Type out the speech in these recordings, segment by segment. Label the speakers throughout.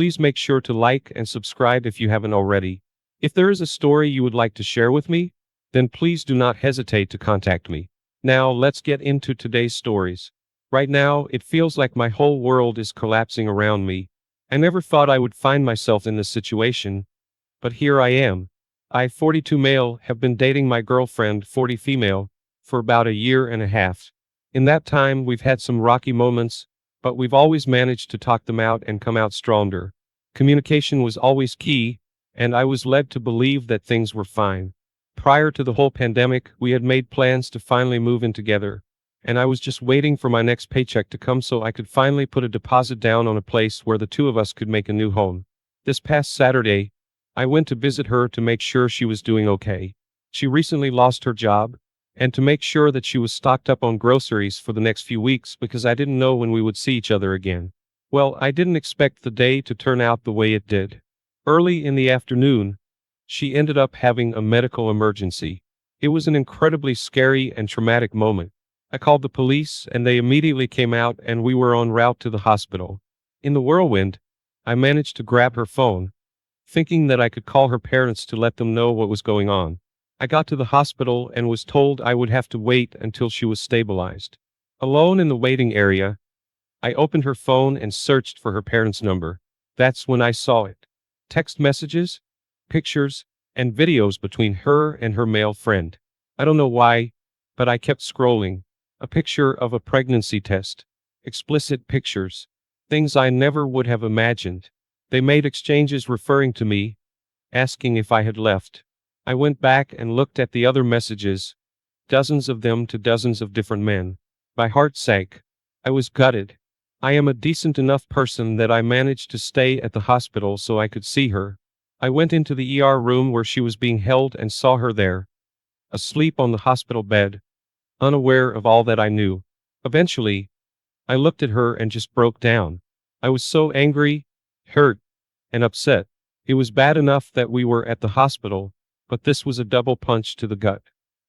Speaker 1: Please make sure to like and subscribe if you haven't already. If there is a story you would like to share with me, then please do not hesitate to contact me. Now, let's get into today's stories. Right now, it feels like my whole world is collapsing around me. I never thought I would find myself in this situation, but here I am. I, 42 male, have been dating my girlfriend, 40 female, for about a year and a half. In that time, we've had some rocky moments, but we've always managed to talk them out and come out stronger. Communication was always key, and I was led to believe that things were fine. Prior to the whole pandemic, we had made plans to finally move in together, and I was just waiting for my next paycheck to come so I could finally put a deposit down on a place where the two of us could make a new home. This past Saturday, I went to visit her to make sure she was doing okay. She recently lost her job, and to make sure that she was stocked up on groceries for the next few weeks because I didn't know when we would see each other again. Well, I didn't expect the day to turn out the way it did. Early in the afternoon, she ended up having a medical emergency. It was an incredibly scary and traumatic moment. I called the police and they immediately came out and we were en route to the hospital. In the whirlwind, I managed to grab her phone, thinking that I could call her parents to let them know what was going on. I got to the hospital and was told I would have to wait until she was stabilized. Alone in the waiting area, I opened her phone and searched for her parents' number. That's when I saw it. Text messages, pictures, and videos between her and her male friend. I don't know why, but I kept scrolling. A picture of a pregnancy test. Explicit pictures. Things I never would have imagined. They made exchanges referring to me, asking if I had left. I went back and looked at the other messages, dozens of them to dozens of different men. My heart sank. I was gutted. I am a decent enough person that I managed to stay at the hospital so I could see her. I went into the ER room where she was being held and saw her there, asleep on the hospital bed, unaware of all that I knew. Eventually, I looked at her and just broke down. I was so angry, hurt, and upset. It was bad enough that we were at the hospital, but this was a double punch to the gut.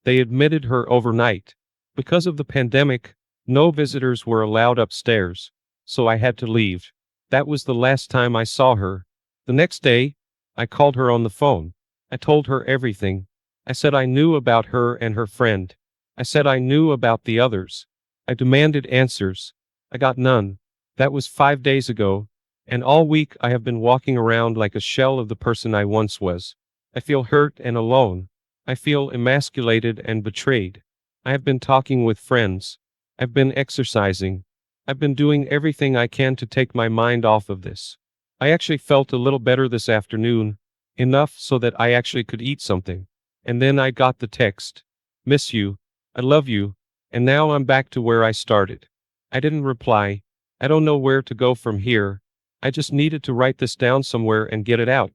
Speaker 1: They admitted her overnight. Because of the pandemic, no visitors were allowed upstairs, so I had to leave. That was the last time I saw her. The next day, I called her on the phone. I told her everything. I said I knew about her and her friend. I said I knew about the others. I demanded answers. I got none. That was 5 days ago, and all week I have been walking around like a shell of the person I once was. I feel hurt and alone. I feel emasculated and betrayed. I have been talking with friends. I've been exercising. I've been doing everything I can to take my mind off of this. I actually felt a little better this afternoon, enough so that I actually could eat something. And then I got the text. Miss you. I love you. And now I'm back to where I started. I didn't reply. I don't know where to go from here. I just needed to write this down somewhere and get it out,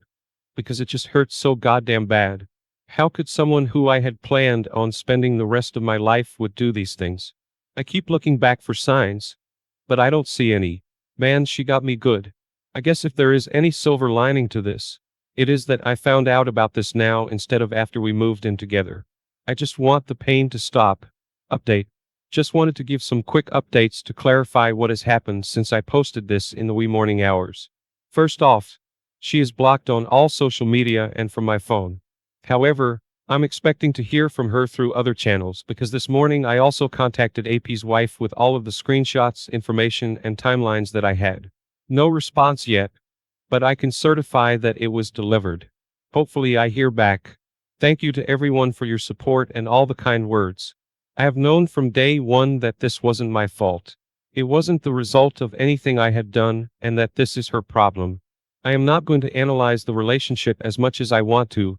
Speaker 1: because it just hurts so goddamn bad. How could someone who I had planned on spending the rest of my life would do these things? I keep looking back for signs, but I don't see any. Man, she got me good. I guess if there is any silver lining to this, it is that I found out about this now instead of after we moved in together. I just want the pain to stop. Update. Just wanted to give some quick updates to clarify what has happened since I posted this in the wee morning hours. First off, she is blocked on all social media and from my phone. However, I'm expecting to hear from her through other channels because this morning I also contacted AP's wife with all of the screenshots, information, and timelines that I had. No response yet, but I can certify that it was delivered. Hopefully I hear back. Thank you to everyone for your support and all the kind words. I have known from day one that this wasn't my fault. It wasn't the result of anything I had done, and that this is her problem. I am not going to analyze the relationship as much as I want to,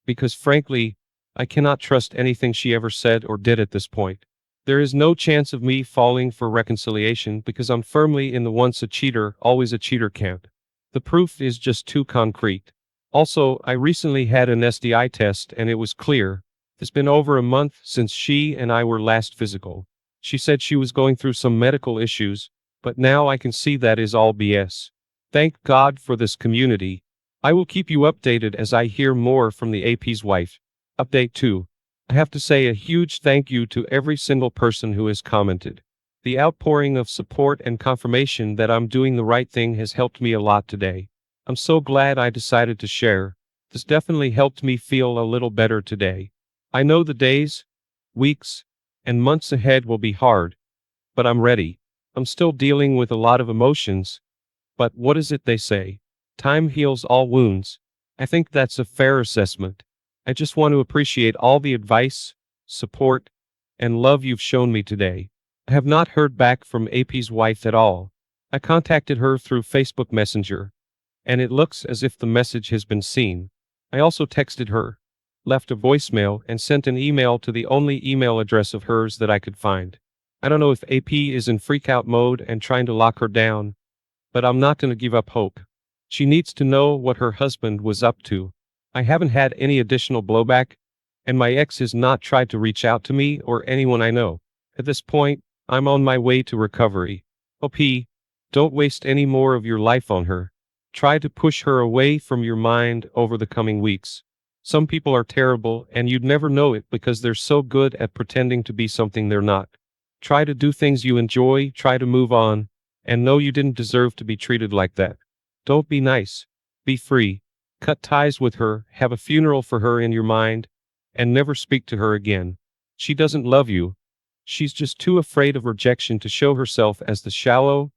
Speaker 1: because frankly, I cannot trust anything she ever said or did at this point. There is no chance of me falling for reconciliation because I'm firmly in the once a cheater, always a cheater camp. The proof is just too concrete. Also, I recently had an STI test and it was clear. It's been over a month since she and I were last physical. She said she was going through some medical issues, but now I can see that is all BS. Thank God for this community. I will keep you updated as I hear more from the AP's wife. Update 2. I have to say a huge thank you to every single person who has commented. The outpouring of support and confirmation that I'm doing the right thing has helped me a lot today. I'm so glad I decided to share. This definitely helped me feel a little better today. I know the days, weeks, and months ahead will be hard, but I'm ready. I'm still dealing with a lot of emotions, but what is it they say? Time heals all wounds. I think that's a fair assessment. I just want to appreciate all the advice, support, and love you've shown me today. I have not heard back from AP's wife at all. I contacted her through Facebook Messenger, and it looks as if the message has been seen. I also texted her, left a voicemail, and sent an email to the only email address of hers that I could find. I don't know if AP is in freakout mode and trying to lock her down, but I'm not going to give up hope. She needs to know what her husband was up to. I haven't had any additional blowback, and my ex has not tried to reach out to me or anyone I know. At this point, I'm on my way to recovery. OP, don't waste any more of your life on her. Try to push her away from your mind over the coming weeks. Some people are terrible, and you'd never know it because they're so good at pretending to be something they're not. Try to do things you enjoy, try to move on, and know you didn't deserve to be treated like that. Don't be nice. Be free. Cut ties with her, have a funeral for her in your mind, and never speak to her again. She doesn't love you. She's just too afraid of rejection to show herself as the shallow,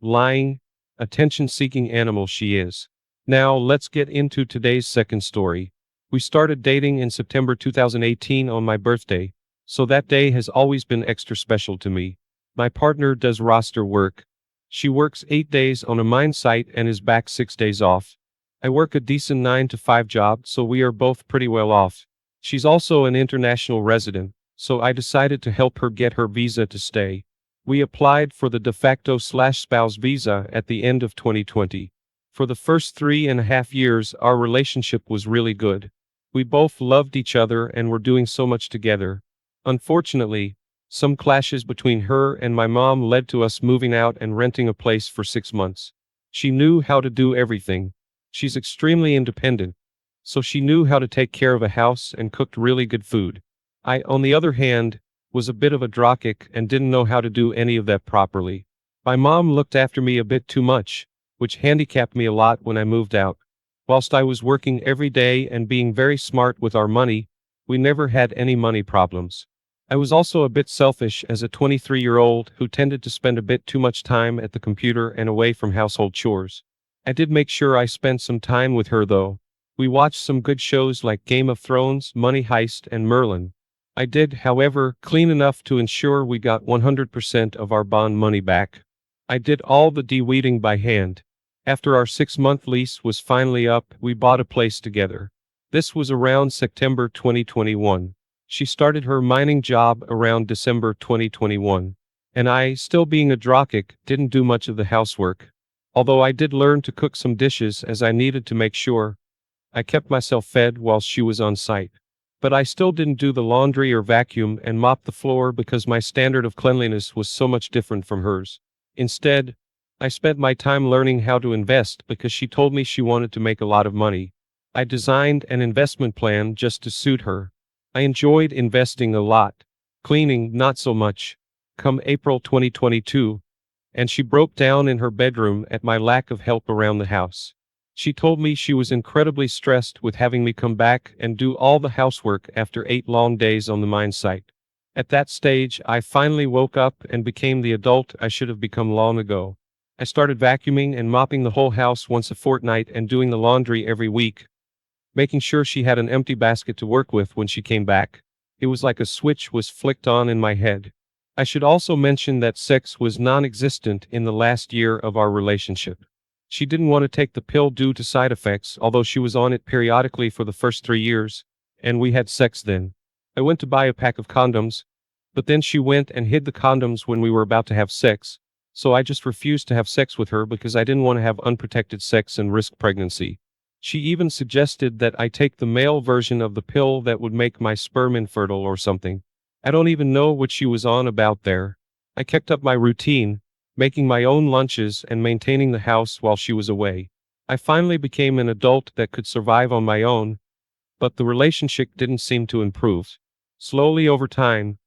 Speaker 1: lying, attention-seeking animal she is. Now, let's get into today's second story. We started dating in September 2018 on my birthday, so that day has always been extra special to me. My partner does roster work. She works 8 days on a mine site and is back 6 days off. I work a decent 9 to 5 job, so we are both pretty well off. She's also an international resident, so I decided to help her get her visa to stay. We applied for the de facto/spouse visa at the end of 2020. For the first 3.5 years, our relationship was really good. We both loved each other and were doing so much together. Unfortunately, some clashes between her and my mom led to us moving out and renting a place for 6 months. She knew how to do everything. She's extremely independent, so she knew how to take care of a house and cooked really good food. I, on the other hand, was a bit of a drockic and didn't know how to do any of that properly. My mom looked after me a bit too much, which handicapped me a lot when I moved out. Whilst I was working every day and being very smart with our money, we never had any money problems. I was also a bit selfish as a 23-year-old who tended to spend a bit too much time at the computer and away from household chores. I did make sure I spent some time with her though. We watched some good shows like Game of Thrones, Money Heist, and Merlin. I did, however, clean enough to ensure we got 100% of our bond money back. I did all the de-weeding by hand. After our 6-month lease was finally up, we bought a place together. This was around September 2021. She started her mining job around December 2021. And I, still being a drockic, didn't do much of the housework. Although I did learn to cook some dishes as I needed to make sure I kept myself fed while she was on site. But I still didn't do the laundry or vacuum and mop the floor because my standard of cleanliness was so much different from hers. Instead, I spent my time learning how to invest because she told me she wanted to make a lot of money. I designed an investment plan just to suit her. I enjoyed investing a lot. Cleaning, not so much. Come April 2022, and she broke down in her bedroom at my lack of help around the house. She told me she was incredibly stressed with having me come back and do all the housework after 8 long days on the mine site. At that stage, I finally woke up and became the adult I should have become long ago. I started vacuuming and mopping the whole house once a fortnight and doing the laundry every week, making sure she had an empty basket to work with when she came back. It was like a switch was flicked on in my head. I should also mention that sex was non-existent in the last year of our relationship. She didn't want to take the pill due to side effects, although she was on it periodically for the first 3 years, and we had sex then. I went to buy a pack of condoms, but then she went and hid the condoms when we were about to have sex, so I just refused to have sex with her because I didn't want to have unprotected sex and risk pregnancy. She even suggested that I take the male version of the pill that would make my sperm infertile or something. I don't even know what she was on about there. I kept up my routine, making my own lunches and maintaining the house while she was away. I finally became an adult that could survive on my own, but the relationship didn't seem to improve. Slowly over time,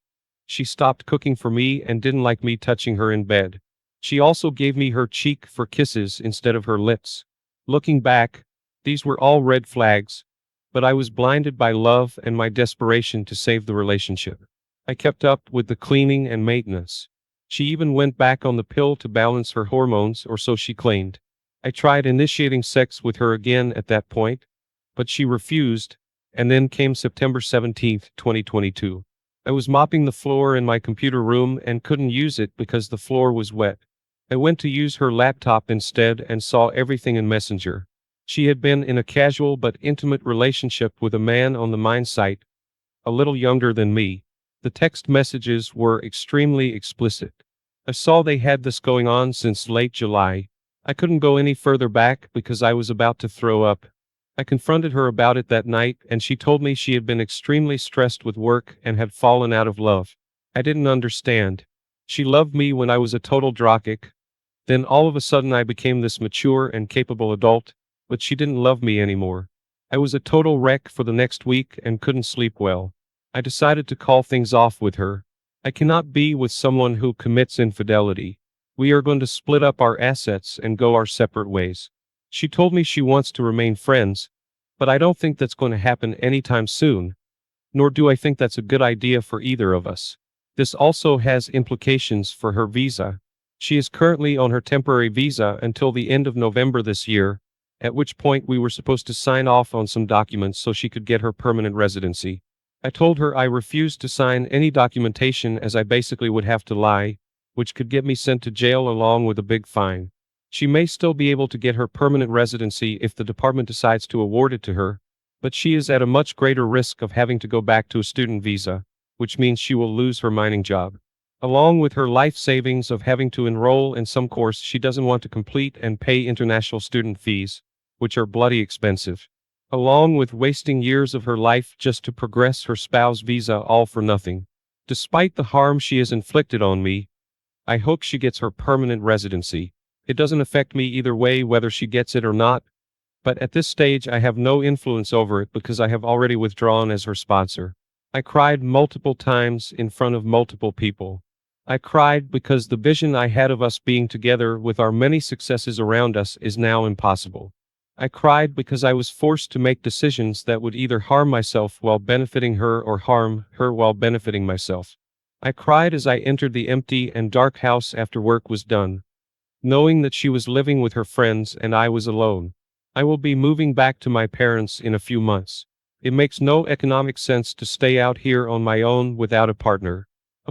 Speaker 1: she stopped cooking for me and didn't like me touching her in bed. She also gave me her cheek for kisses instead of her lips. Looking back, these were all red flags, but I was blinded by love and my desperation to save the relationship. I kept up with the cleaning and maintenance. She even went back on the pill to balance her hormones, or so she claimed. I tried initiating sex with her again at that point, but she refused, and then came September 17th, 2022. I was mopping the floor in my computer room and couldn't use it because the floor was wet. I went to use her laptop instead and saw everything in Messenger. She had been in a casual but intimate relationship with a man on the mine site, a little younger than me. The text messages were extremely explicit. I saw they had this going on since late July. I couldn't go any further back because I was about to throw up. I confronted her about it that night, and she told me she had been extremely stressed with work and had fallen out of love. I didn't understand. She loved me when I was a total drockic. Then all of a sudden I became this mature and capable adult, but she didn't love me anymore. I was a total wreck for the next week and couldn't sleep well. I decided to call things off with her. I cannot be with someone who commits infidelity. We are going to split up our assets and go our separate ways. She told me she wants to remain friends, but I don't think that's going to happen anytime soon, nor do I think that's a good idea for either of us. This also has implications for her visa. She is currently on her temporary visa until the end of November this year, at which point we were supposed to sign off on some documents so she could get her permanent residency. I told her I refused to sign any documentation as I basically would have to lie, which could get me sent to jail along with a big fine. She may still be able to get her permanent residency if the department decides to award it to her, but she is at a much greater risk of having to go back to a student visa, which means she will lose her mining job, along with her life savings of having to enroll in some course she doesn't want to complete and pay international student fees, which are bloody expensive, along with wasting years of her life just to progress her spouse visa, all for nothing. Despite the harm she has inflicted on me, I hope she gets her permanent residency. It doesn't affect me either way whether she gets it or not, but at this stage I have no influence over it because I have already withdrawn as her sponsor. I cried multiple times in front of multiple people. I cried because the vision I had of us being together with our many successes around us is now impossible. I cried because I was forced to make decisions that would either harm myself while benefiting her or harm her while benefiting myself. I cried as I entered the empty and dark house after work was done, knowing that she was living with her friends and I was alone. I will be moving back to my parents in a few months. It makes no economic sense to stay out here on my own without a partner.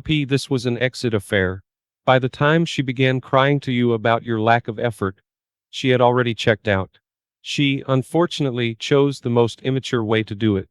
Speaker 1: This was an exit affair. By the time she began crying to you about your lack of effort, she had already checked out. She, unfortunately, chose the most immature way to do it.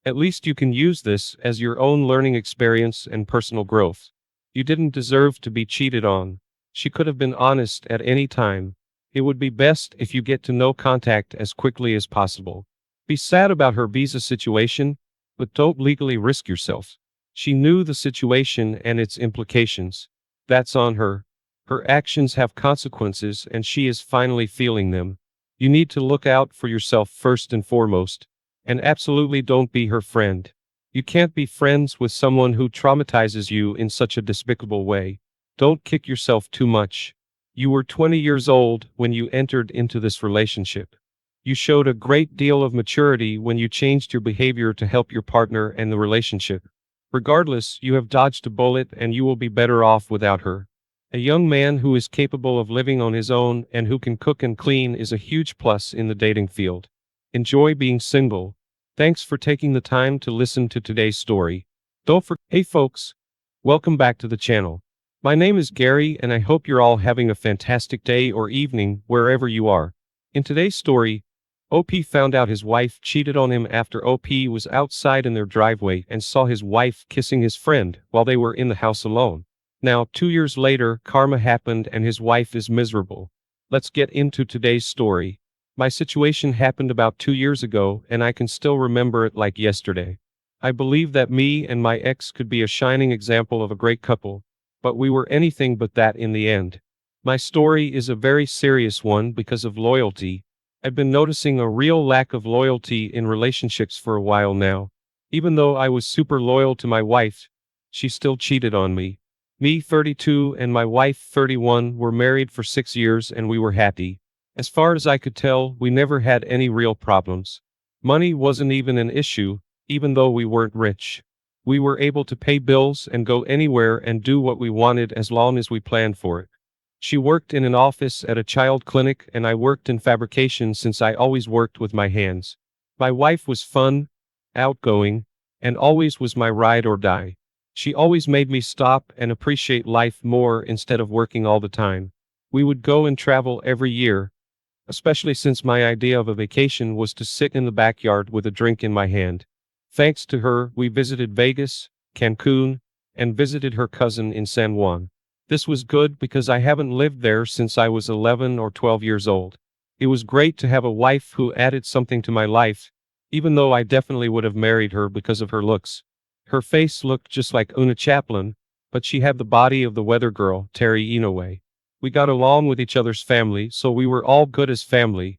Speaker 1: At least you can use this as your own learning experience and personal growth. You didn't deserve to be cheated on. She could have been honest at any time. It would be best if you get to no contact as quickly as possible. Be sad about her visa situation, but don't legally risk yourself. She knew the situation and its implications. That's on her. Her actions have consequences and she is finally feeling them. You need to look out for yourself first and foremost. And absolutely don't be her friend. You can't be friends with someone who traumatizes you in such a despicable way. Don't kick yourself too much. You were 20 years old when you entered into this relationship. You showed a great deal of maturity when you changed your behavior to help your partner and the relationship. Regardless, you have dodged a bullet and you will be better off without her. A young man who is capable of living on his own and who can cook and clean is a huge plus in the dating field. Enjoy being single. Thanks for taking the time to listen to today's story. Hey folks, welcome back to the channel. My name is Gary and I hope you're all having a fantastic day or evening wherever you are. In today's story, OP found out his wife cheated on him after OP was outside in their driveway and saw his wife kissing his friend while they were in the house alone. Now, 2 years later, karma happened and his wife is miserable. Let's get into today's story. My situation happened about 2 years ago and I can still remember it like yesterday. I believe that me and my ex could be a shining example of a great couple, but we were anything but that in the end. My story is a very serious one because of loyalty. I've been noticing a real lack of loyalty in relationships for a while now. Even though I was super loyal to my wife, she still cheated on me. Me, 32, and my wife, 31, were married for 6 years and we were happy. As far as I could tell, we never had any real problems. Money wasn't even an issue, even though we weren't rich. We were able to pay bills and go anywhere and do what we wanted as long as we planned for it. She worked in an office at a child clinic and I worked in fabrication since I always worked with my hands. My wife was fun, outgoing, and always was my ride or die. She always made me stop and appreciate life more instead of working all the time. We would go and travel every year, especially since my idea of a vacation was to sit in the backyard with a drink in my hand. Thanks to her, we visited Vegas, Cancun, and visited her cousin in San Juan. This was good because I haven't lived there since I was 11 or 12 years old. It was great to have a wife who added something to my life, even though I definitely would have married her because of her looks. Her face looked just like Una Chaplin, but she had the body of the weather girl, Terry Inouye. We got along with each other's family, so we were all good as family,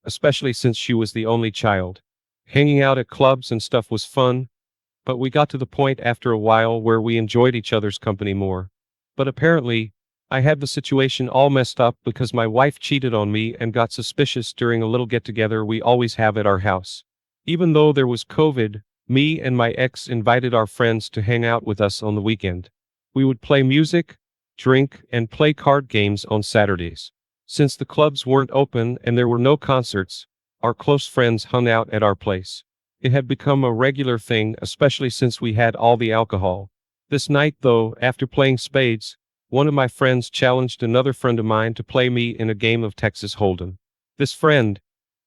Speaker 1: especially since she was the only child. Hanging out at clubs and stuff was fun, but we got to the point after a while where we enjoyed each other's company more. But apparently, I had the situation all messed up because my wife cheated on me and got suspicious during a little get-together we always have at our house. Even though there was COVID, me and my ex invited our friends to hang out with us on the weekend. We would play music, drink, and play card games on Saturdays. Since the clubs weren't open and there were no concerts, our close friends hung out at our place. It had become a regular thing, especially since we had all the alcohol. This night, though, after playing spades, one of my friends challenged another friend of mine to play me in a game of Texas Hold'em. This friend,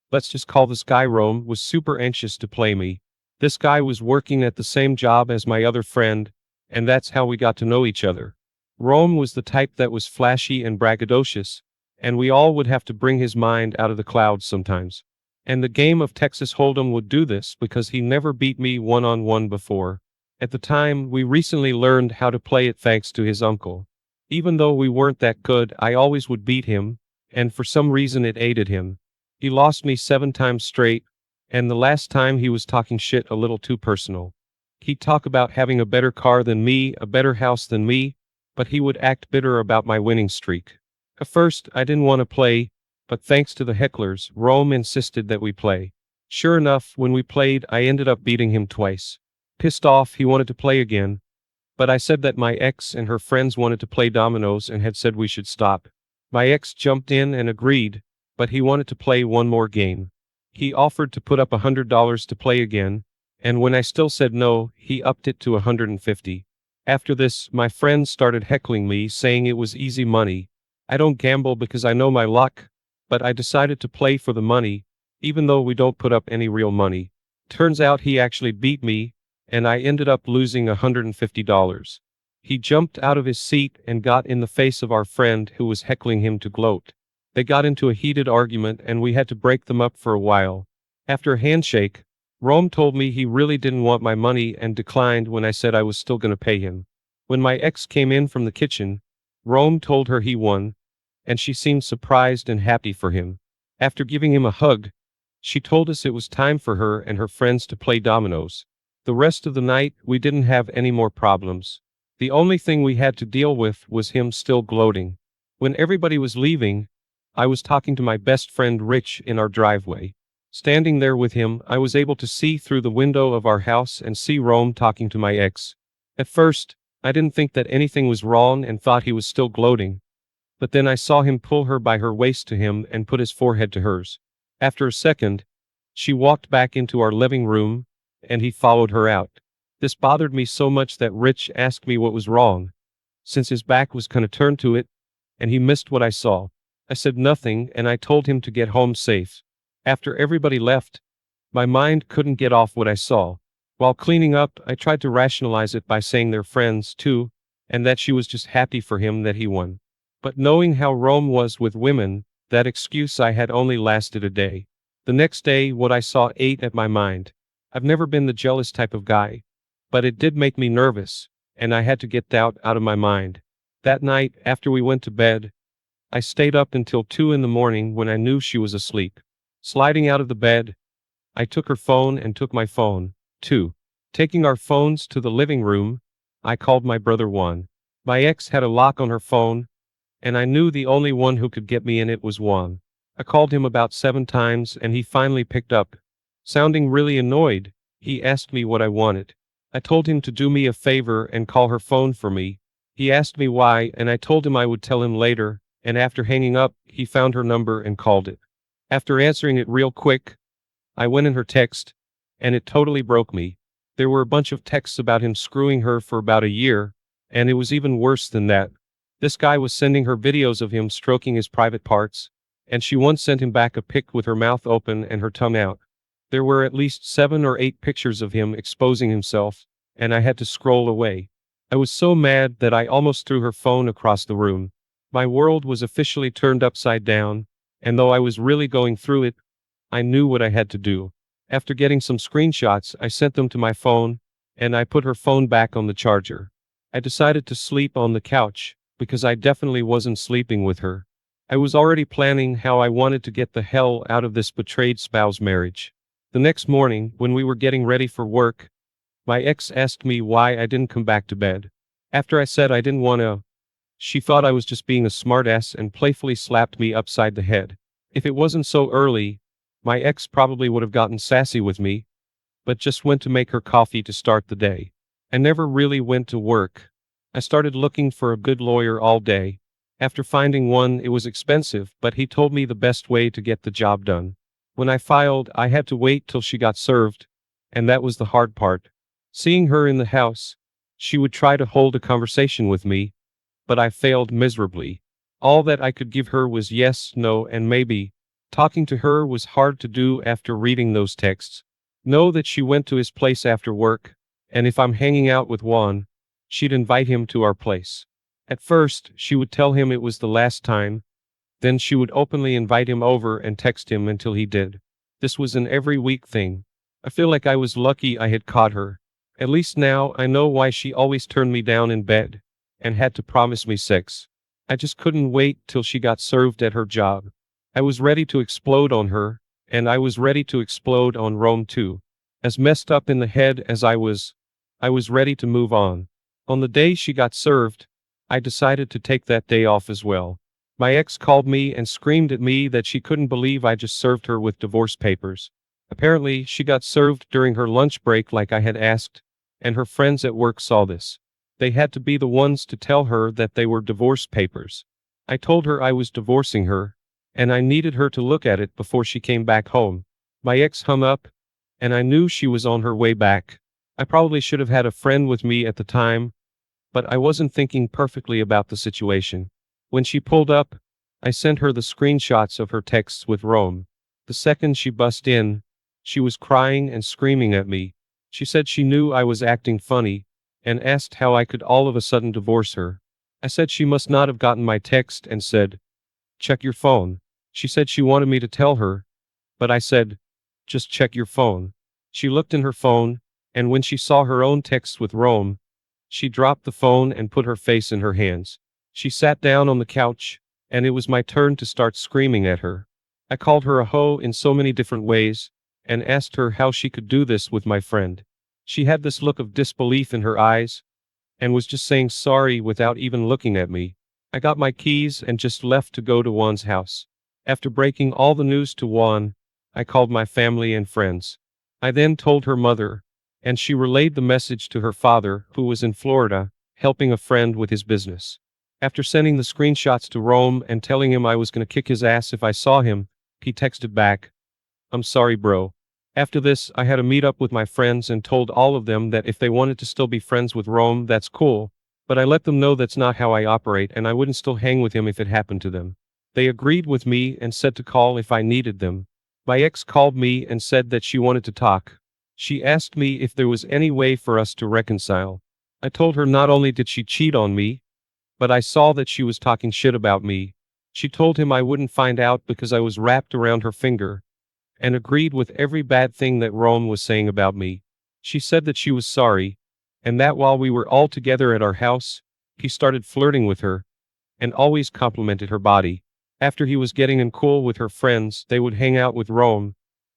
Speaker 1: let's just call this guy Rome, was super anxious to play me. This guy was working at the same job as my other friend, and that's how we got to know each other. Rome was the type that was flashy and braggadocious, and we all would have to bring his mind out of the clouds sometimes. And the game of Texas Hold'em would do this because he never beat me one-on-one before. At the time, we recently learned how to play it thanks to his uncle. Even though we weren't that good, I always would beat him, and for some reason it aided him. He lost me 7 times straight, and the last time he was talking shit a little too personal. He'd talk about having a better car than me, a better house than me, but he would act bitter about my winning streak. At first, I didn't want to play, but thanks to the hecklers, Rome insisted that we play. Sure enough, when we played, I ended up beating him twice. Pissed off, he wanted to play again, but I said that my ex and her friends wanted to play dominoes and had said we should stop. My ex jumped in and agreed, but he wanted to play one more game. He offered to put up $100 to play again, and when I still said no, he upped it to $150. After this, my friends started heckling me, saying it was easy money. I don't gamble because I know my luck, but I decided to play for the money, even though we don't put up any real money. Turns out he actually beat me, and I ended up losing $150. He jumped out of his seat and got in the face of our friend who was heckling him to gloat. They got into a heated argument and we had to break them up for a while. After a handshake, Rome told me he really didn't want my money and declined when I said I was still gonna pay him. When my ex came in from the kitchen, Rome told her he won, and she seemed surprised and happy for him. After giving him a hug, she told us it was time for her and her friends to play dominoes. The rest of the night, we didn't have any more problems. The only thing we had to deal with was him still gloating. When everybody was leaving, I was talking to my best friend Rich in our driveway. Standing there with him, I was able to see through the window of our house and see Rome talking to my ex. At first, I didn't think that anything was wrong and thought he was still gloating. But then I saw him pull her by her waist to him and put his forehead to hers. After a second, she walked back into our living room, and he followed her out. This bothered me so much that Rich asked me what was wrong, since his back was kinda turned to it, and he missed what I saw. I said nothing, and I told him to get home safe. After everybody left, my mind couldn't get off what I saw. While cleaning up, I tried to rationalize it by saying they're friends too, and that she was just happy for him that he won. But knowing how Rome was with women, that excuse I had only lasted a day. The next day, what I saw ate at my mind. I've never been the jealous type of guy, but it did make me nervous, and I had to get doubt out of my mind. That night, after we went to bed, I stayed up until 2 in the morning when I knew she was asleep. Sliding out of the bed, I took her phone and took my phone, too. Taking our phones to the living room, I called my brother Juan. My ex had a lock on her phone, and I knew the only one who could get me in it was Juan. I called him about 7 times and he finally picked up. Sounding really annoyed, he asked me what I wanted. I told him to do me a favor and call her phone for me. He asked me why and I told him I would tell him later, and after hanging up, he found her number and called it. After answering it real quick, I went in her text, and it totally broke me. There were a bunch of texts about him screwing her for about a year, and it was even worse than that. This guy was sending her videos of him stroking his private parts, and she once sent him back a pic with her mouth open and her tongue out. There were at least 7 or 8 pictures of him exposing himself, and I had to scroll away. I was so mad that I almost threw her phone across the room. My world was officially turned upside down, and though I was really going through it, I knew what I had to do. After getting some screenshots, I sent them to my phone, and I put her phone back on the charger. I decided to sleep on the couch, because I definitely wasn't sleeping with her. I was already planning how I wanted to get the hell out of this betrayed spouse marriage. The next morning, when we were getting ready for work, my ex asked me why I didn't come back to bed. After I said I didn't want to, she thought I was just being a smartass and playfully slapped me upside the head. If it wasn't so early, my ex probably would have gotten sassy with me, but just went to make her coffee to start the day. I never really went to work. I started looking for a good lawyer all day. After finding one, it was expensive, but he told me the best way to get the job done. When I filed, I had to wait till she got served, and that was the hard part. Seeing her in the house, she would try to hold a conversation with me, but I failed miserably. All that I could give her was yes, no, and maybe. Talking to her was hard to do after reading those texts. Know that she went to his place after work, and if I'm hanging out with Juan, she'd invite him to our place. At first, she would tell him it was the last time, then she would openly invite him over and text him until he did. This was an every week thing. I feel like I was lucky I had caught her. At least now I know why she always turned me down in bed, and had to promise me sex. I just couldn't wait till she got served at her job. I was ready to explode on her, and I was ready to explode on Rome too. As messed up in the head as I was ready to move on. On the day she got served, I decided to take that day off as well. My ex called me and screamed at me that she couldn't believe I just served her with divorce papers. Apparently, she got served during her lunch break like I had asked, and her friends at work saw this. They had to be the ones to tell her that they were divorce papers. I told her I was divorcing her, and I needed her to look at it before she came back home. My ex hung up, and I knew she was on her way back. I probably should have had a friend with me at the time, but I wasn't thinking perfectly about the situation. When she pulled up, I sent her the screenshots of her texts with Rome. The second she bust in, she was crying and screaming at me. She said she knew I was acting funny, and asked how I could all of a sudden divorce her. I said she must not have gotten my text and said, check your phone. She said she wanted me to tell her, but I said, just check your phone. She looked in her phone, and when she saw her own texts with Rome, she dropped the phone and put her face in her hands. She sat down on the couch, and it was my turn to start screaming at her. I called her a hoe in so many different ways, and asked her how she could do this with my friend. She had this look of disbelief in her eyes, and was just saying sorry without even looking at me. I got my keys and just left to go to Juan's house. After breaking all the news to Juan, I called my family and friends. I then told her mother, and she relayed the message to her father, who was in Florida, helping a friend with his business. After sending the screenshots to Rome and telling him I was going to kick his ass if I saw him, he texted back, I'm sorry bro. After this, I had a meet up with my friends and told all of them that if they wanted to still be friends with Rome, that's cool, but I let them know that's not how I operate and I wouldn't still hang with him if it happened to them. They agreed with me and said to call if I needed them. My ex called me and said that she wanted to talk. She asked me if there was any way for us to reconcile. I told her not only did she cheat on me, but I saw that she was talking shit about me. She told him I wouldn't find out because I was wrapped around her finger, and agreed with every bad thing that Rome was saying about me. She said that she was sorry, and that while we were all together at our house, he started flirting with her, and always complimented her body. After he was getting in cool with her friends, they would hang out with Rome,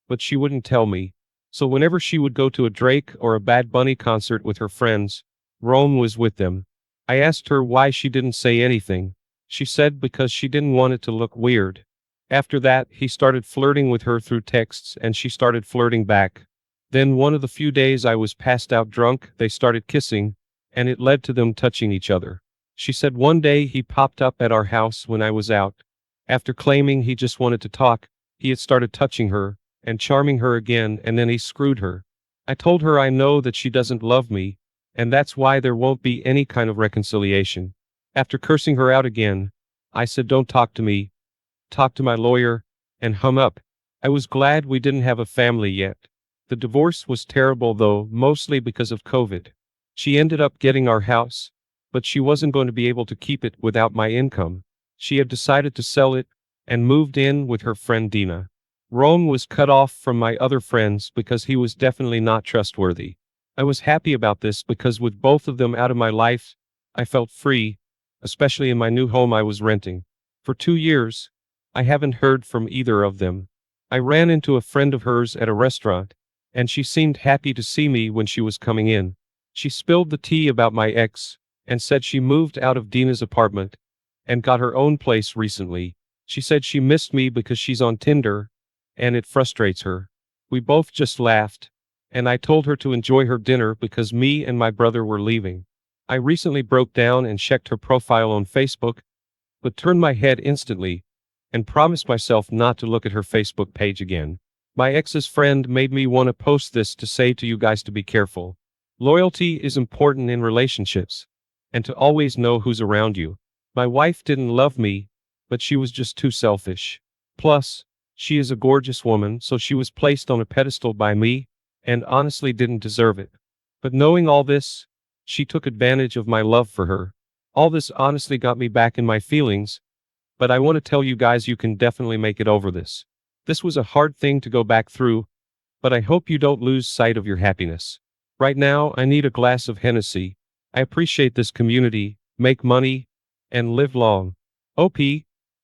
Speaker 1: but she wouldn't tell me. So whenever she would go to a Drake or a Bad Bunny concert with her friends, Rome was with them. I asked her why she didn't say anything. She said because she didn't want it to look weird. After that, he started flirting with her through texts and she started flirting back. Then one of the few days I was passed out drunk, they started kissing, and it led to them touching each other. She said one day he popped up at our house when I was out. After claiming he just wanted to talk, he had started touching her and charming her again, and then he screwed her. I told her I know that she doesn't love me, and that's why there won't be any kind of reconciliation. After cursing her out again, I said don't talk to me, talk to my lawyer, and hung up. I was glad we didn't have a family yet. The divorce was terrible though, mostly because of COVID. She ended up getting our house, but she wasn't going to be able to keep it without my income. She had decided to sell it and moved in with her friend Dina. Rome was cut off from my other friends because he was definitely not trustworthy. I was happy about this because with both of them out of my life, I felt free, especially in my new home I was renting. For 2 years, I haven't heard from either of them. I ran into a friend of hers at a restaurant, and she seemed happy to see me when she was coming in. She spilled the tea about my ex, and said she moved out of Dina's apartment and got her own place recently. She said she missed me because she's on Tinder, and it frustrates her. We both just laughed, and I told her to enjoy her dinner because me and my brother were leaving. I recently broke down and checked her profile on Facebook, but turned my head instantly and promised myself not to look at her Facebook page again. My ex's friend made me want to post this to say to you guys to be careful. Loyalty is important in relationships, and to always know who's around you. My wife didn't love me, but she was just too selfish. Plus, she is a gorgeous woman, so she was placed on a pedestal by me, and honestly didn't deserve it. But knowing all this, she took advantage of my love for her. All this honestly got me back in my feelings, but I want to tell you guys you can definitely make it over this. This was a hard thing to go back through, but I hope you don't lose sight of your happiness. Right now, I need a glass of Hennessy. I appreciate this community, make money, and live long. OP,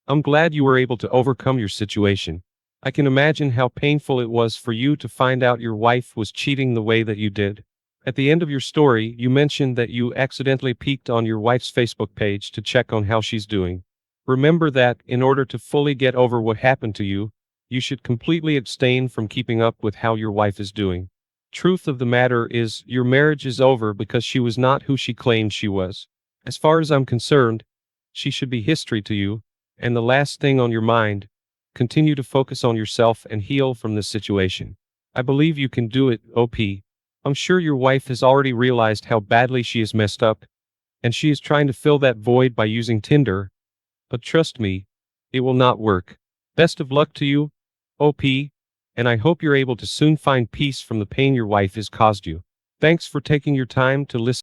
Speaker 1: I'm glad you were able to overcome your situation. I can imagine how painful it was for you to find out your wife was cheating the way that you did. At the end of your story, you mentioned that you accidentally peeked on your wife's Facebook page to check on how she's doing. Remember that, in order to fully get over what happened to you, you should completely abstain from keeping up with how your wife is doing. Truth of the matter is, your marriage is over because she was not who she claimed she was. As far as I'm concerned, she should be history to you, and the last thing on your mind, continue to focus on yourself and heal from this situation. I believe you can do it, OP. I'm sure your wife has already realized how badly she is messed up, and she is trying to fill that void by using Tinder, but trust me, it will not work. Best of luck to you, OP, and I hope you're able to soon find peace from the pain your wife has caused you. Thanks for taking your time to listen.